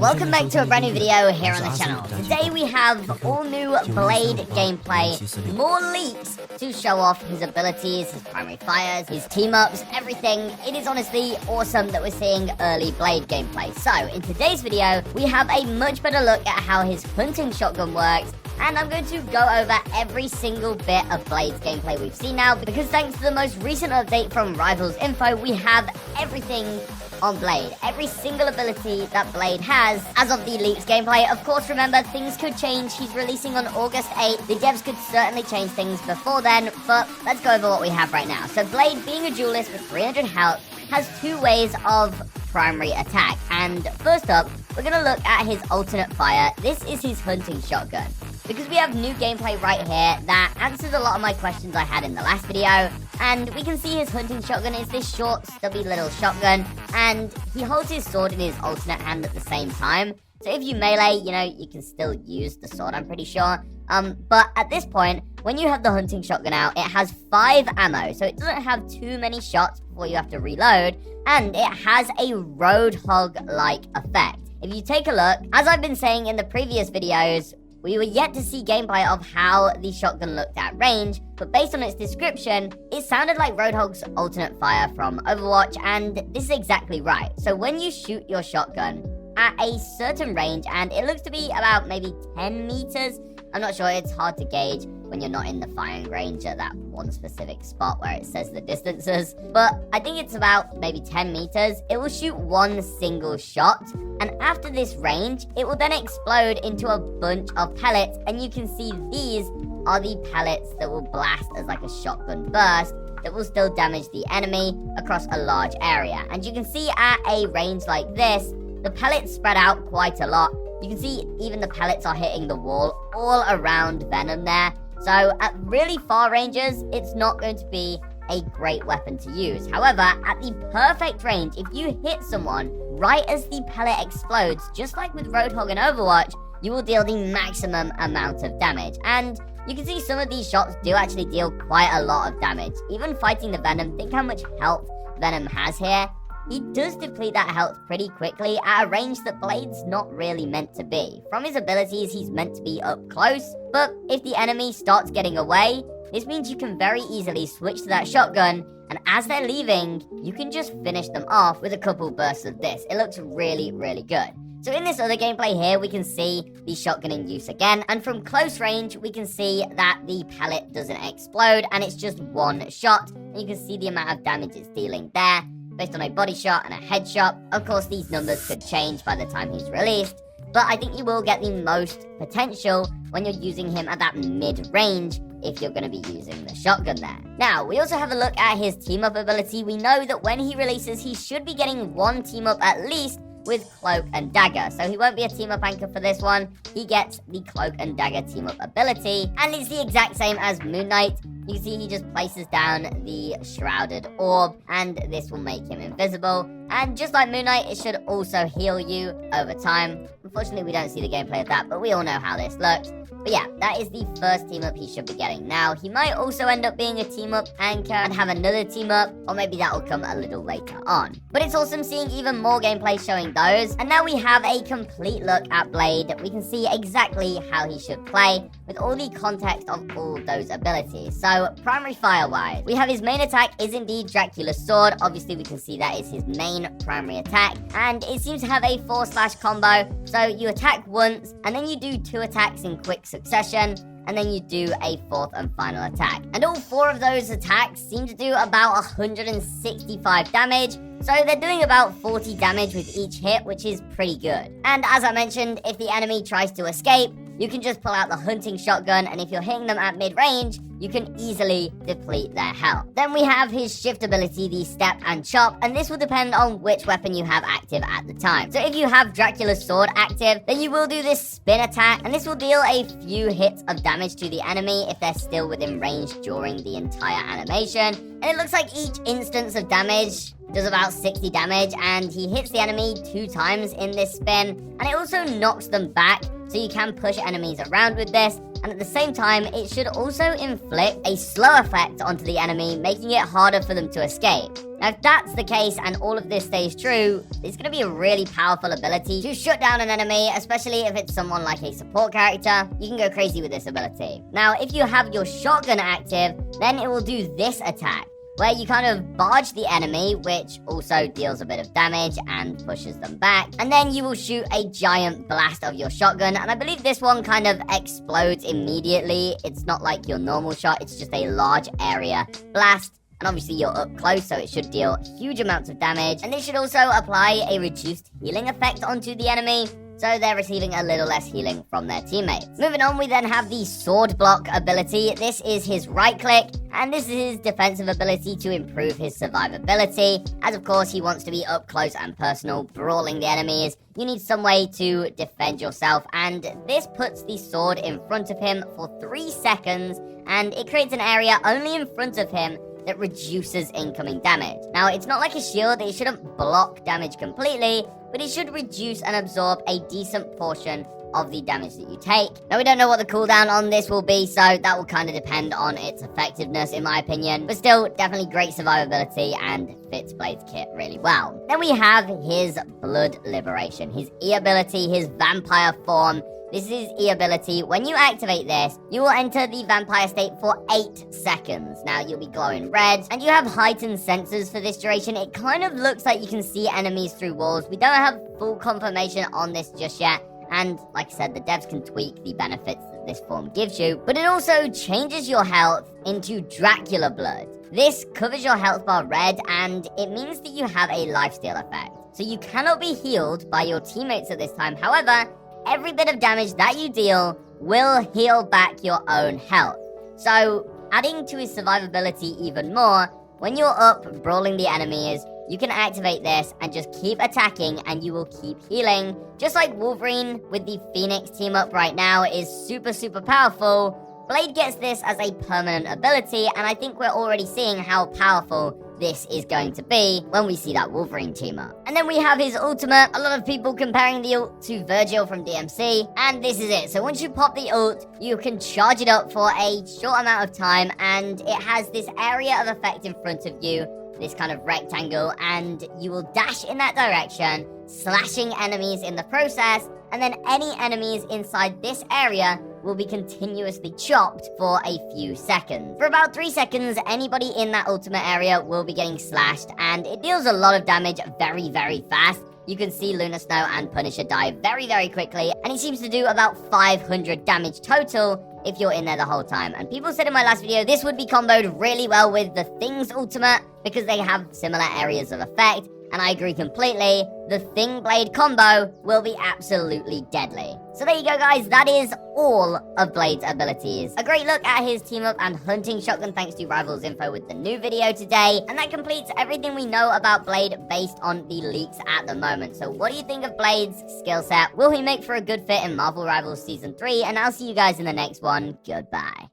welcome back to a brand new video here on the channel. Today we have all new Blade gameplay, more leaks to show off his abilities, his primary fires, his team-ups, everything. It is honestly awesome that we're seeing early Blade gameplay. So, in today's video, we have a much better look at how his hunting shotgun works, and I'm going to go over every single bit of Blade's gameplay we've seen now, because thanks to the most recent update from Rivals Info, we have everything on Blade. Every single ability that Blade has as of the leaked gameplay. Of course, remember, things could change. He's releasing on August 8th. The devs could certainly change things before then, but let's go over what we have right now. So Blade, being a duelist with 300 health, has two ways of primary attack. And first up, we're going to look at his alternate fire. This is his hunting shotgun, because we have new gameplay right here that answers a lot of my questions I had in the last video. And we can see his hunting shotgun is this short, stubby little shotgun, and he holds his sword in his alternate hand at the same time. So if you melee, you can still use the sword, I'm pretty sure. But at this point, when you have the hunting shotgun out, it has 5 ammo, so it doesn't have too many shots before you have to reload, and it has a Roadhog-like effect. If you take a look, as I've been saying in the previous videos, we were yet to see gameplay of how the shotgun looked at range, but based on its description, it sounded like Roadhog's alternate fire from Overwatch, and this is exactly right. So when you shoot your shotgun at a certain range, and it looks to be about maybe 10 meters, I'm not sure, it's hard to gauge when you're not in the firing range at that one specific spot where it says the distances, but I think it's about maybe 10 meters. It will shoot one single shot, and after this range, it will then explode into a bunch of pellets, and you can see these are the pellets that will blast as like a shotgun burst that will still damage the enemy across a large area. And you can see at a range like this, the pellets spread out quite a lot. You can see even the pellets are hitting the wall all around Venom there. So at really far ranges, it's not going to be a great weapon to use. However, at the perfect range, if you hit someone right as the pellet explodes, just like with Roadhog and Overwatch, you will deal the maximum amount of damage. And you can see some of these shots do actually deal quite a lot of damage. Even fighting the Venom, think how much health Venom has here. He does deplete that health pretty quickly at a range that Blade's not really meant to be. From his abilities, he's meant to be up close, but if the enemy starts getting away, this means you can very easily switch to that shotgun, and as they're leaving, you can just finish them off with a couple bursts of this. It looks really, really good. So in this other gameplay here, we can see the shotgun in use again, and from close range, we can see that the pellet doesn't explode, and it's just one shot, and you can see the amount of damage it's dealing there, based on a body shot and a headshot. Of course, these numbers could change by the time he's released, but I think you will get the most potential when you're using him at that mid-range if you're going to be using the shotgun there. Now, we also have a look at his team-up ability. We know that when he releases, he should be getting one team-up at least with Cloak and Dagger. So he won't be a team-up anchor for this one. He gets the Cloak and Dagger team-up ability, and it's the exact same as Moon Knight. You can see he just places down the Shrouded Orb, and this will make him invisible. And just like Moon Knight, it should also heal you over time. Unfortunately, we don't see the gameplay of that, but we all know how this looks. But yeah, that is the first team-up he should be getting. Now, he might also end up being a team-up anchor and have another team-up, or maybe that will come a little later on. But it's awesome seeing even more gameplay showing those. And now we have a complete look at Blade. We can see exactly how he should play with all the context of all those abilities. So, primary fire-wise, we have his main attack is indeed Dracula's Sword. Obviously, we can see that is his main primary attack, and it seems to have a 4-slash combo. So you attack once, and then you do 2 attacks in quick succession, and then you do a 4th and final attack. And all 4 of those attacks seem to do about 165 damage, so they're doing about 40 damage with each hit, which is pretty good. And as I mentioned, if the enemy tries to escape, you can just pull out the hunting shotgun, and if you're hitting them at mid-range, you can easily deplete their health. Then we have his shift ability, the Step and Chop, and this will depend on which weapon you have active at the time. So if you have Dracula's Sword active, then you will do this spin attack, and this will deal a few hits of damage to the enemy if they're still within range during the entire animation. And it looks like each instance of damage does about 60 damage, and he hits the enemy 2 times in this spin, and it also knocks them back, so you can push enemies around with this, and at the same time, it should also inflict a slow effect onto the enemy, making it harder for them to escape. Now, if that's the case and all of this stays true, it's going to be a really powerful ability to shut down an enemy, especially if it's someone like a support character. You can go crazy with this ability. Now, if you have your shotgun active, then it will do this attack, where you kind of barge the enemy, which also deals a bit of damage and pushes them back. And then you will shoot a giant blast of your shotgun, and I believe this one kind of explodes immediately. It's not like your normal shot, it's just a large area blast. And obviously you're up close, so it should deal huge amounts of damage. And this should also apply a reduced healing effect onto the enemy, so they're receiving a little less healing from their teammates. Moving on, we then have the sword block ability. This is his right click, and this is his defensive ability to improve his survivability, as of course he wants to be up close and personal, brawling the enemies. You need some way to defend yourself, and this puts the sword in front of him for 3 seconds, and it creates an area only in front of him that reduces incoming damage. Now, it's not like a shield, it shouldn't block damage completely, but it should reduce and absorb a decent portion of the damage that you take. Now, we don't know what the cooldown on this will be, so that will kind of depend on its effectiveness, in my opinion. But still, definitely great survivability and fits Blade's kit really well. Then we have his Blood Liberation, his E ability, his vampire form. This is his E ability. When you activate this, you will enter the vampire state for 8 seconds. Now, you'll be glowing red, and you have heightened sensors for this duration. It kind of looks like you can see enemies through walls. We don't have full confirmation on this just yet, and like I said, the devs can tweak the benefits that this form gives you, but it also changes your health into Dracula blood. This covers your health bar red, and it means that you have a lifesteal effect. So you cannot be healed by your teammates at this time. However, every bit of damage that you deal will heal back your own health. So, adding to his survivability even more, when you're up brawling the enemies, you can activate this and just keep attacking and you will keep healing. Just like Wolverine with the Phoenix team up right now is super powerful, Blade gets this as a permanent ability, and I think we're already seeing how powerful this is going to be when we see that Wolverine team up. And then we have his ultimate. A lot of people comparing the ult to Virgil from DMC, and this is it. So once you pop the ult, you can charge it up for a short amount of time, and it has this area of effect in front of you, this kind of rectangle, and you will dash in that direction, slashing enemies in the process, and then any enemies inside this area will be continuously chopped for a few seconds. For about 3 seconds, anybody in that ultimate area will be getting slashed, and it deals a lot of damage very fast. You can see Luna Snow and Punisher die very quickly, and he seems to do about 500 damage total if you're in there the whole time. And people said in my last video, this would be comboed really well with the Thing's ultimate because they have similar areas of effect, and I agree completely. The Thing Blade combo will be absolutely deadly. So there you go, guys. That is all of Blade's abilities. A great look at his team up and hunting shotgun thanks to Rivals Info with the new video today. And that completes everything we know about Blade based on the leaks at the moment. So what do you think of Blade's skill set? Will he make for a good fit in Marvel Rivals Season 3? And I'll see you guys in the next one. Goodbye.